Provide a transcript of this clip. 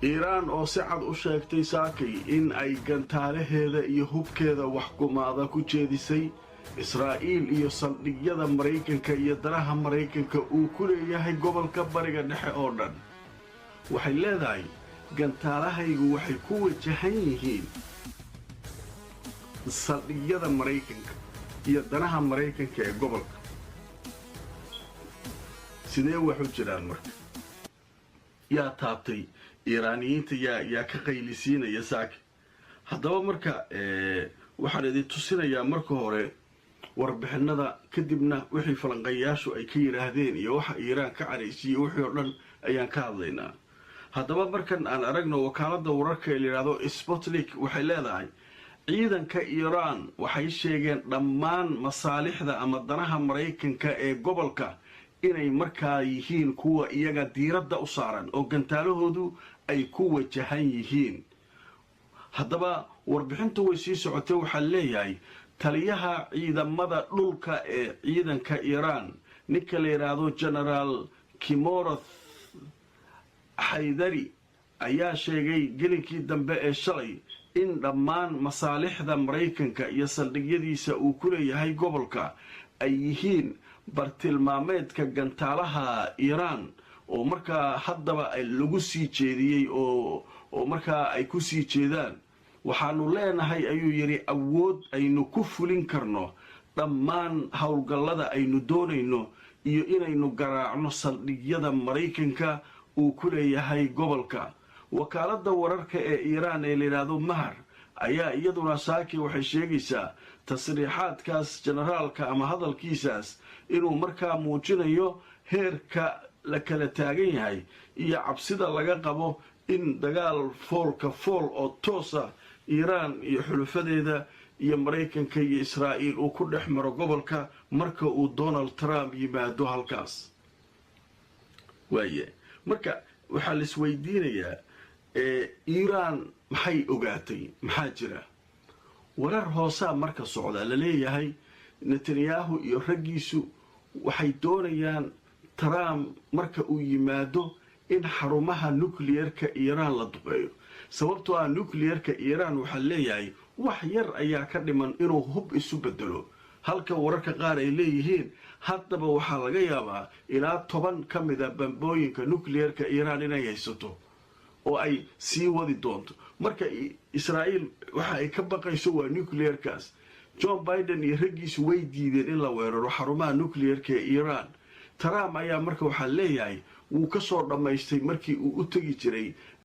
إيران oo si cad u sheegtay saakay in ay gantaalaheeda iyo hubkeeda wax gumaada ku jeedisay Israa'iil iyo saldhigyada Mareykanka iyo daraha Mareykanka uu ku leeyahay gobolka bariga dhexe oo dhan waxay leedahay gantaalahaygu waxay ku wajahan yihiin saldhigyada Mareykanka iyo daraha Mareykanka ee gobolka sidee wax u jiraan marka yaa taabtay إيرانيين يا كقيلسين يا ساك هذا مركا waxaan idin tusinayaa marka hore warbixinada kadibna wixii falanqayaashu ay ka yiraahdeen iyo waxa Iiraan ka careysiyay wixii oo dhan ayaan ka hadlaynaa hadaba markan aan aragno wakaalada wararka ee yiraahdo Sputnik waxay leedahay ciidanka Iiraan waxay sheegeen dhammaan masaalixda ama danaha Mareykanka ee gobolka inay markaa yihiin kuwa iyaga diiradda u saaran oo gantaalahoodu ay ku wajahan yihiin haddaba warbixintu way sii socotay waxa leeyahay taliyaha ciidamada dhulka ee ciidanka Iiraan ninka la yiraahdo General Kimoroth Haydari ayaa sheegay gelinkii dambe ee shalay in dhammaan masaalixda Mareykanka iyo saldhigyadiisa uu ku leeyahay gobolka ay yihiin bartilmaameedka gantaalaha Iiraan oo markaa haddaba ay lagu sii jeediyay oo markaa ay ku sii jeedaan waxaanu leenahay ayuu yiri awood aynu ku fulin karno dhammaan hawlgallada aynu doonayno iyo inaynu garaacno saldhigyada Mareykanka uu ku leeyahay gobolka wakaalada wararka ee Iiraan ee leeyahay Mahar ayaa iyaduna saaki waxay sheegaysaa tasriixaadkaas generaalka ama hadalkiisaas inuu markaa muujinayo heerka la kala taagan yahay iyo cabsida laga qabo in dagaal foolka fool oo toosa Iiraan iyo xulufadeeda iyo Mareykanka iyo Israa'iil uu ku dhex maro gobolka marka uu Donald Trump yimaado halkaas waaye marka waxa la isweydiinayaa Iiraan maxay ogaatay maxaa jira warar hoosa marka socda la leeyahay Netanyahu iyo raggiisu waxay doonayaan Trump marka uu yimaado in xarumaha nuclearka Iiraan la duqeeyo sababtoo ah nuclearka Iiraan waxa leeyahay wax yar ayaa ka dhiman inuu hub isu bedelo halka wararka qaar ay leeyihiin haddaba waxa laga yaabaa ilaa 10 kamida bambooyinka nuclearka Iiraan inay haysato oo ay sii wadi doonto marka Israa'iil waxa ay ka baqayso waa nuclearkaas Joe Biden iyo raggiisu way diideen in la weeraro xarumaha nuclearka ee Iiraan Trump ayaa marka waxa leeyahay wuu ka soo dhameystay markii uu u tagi jiray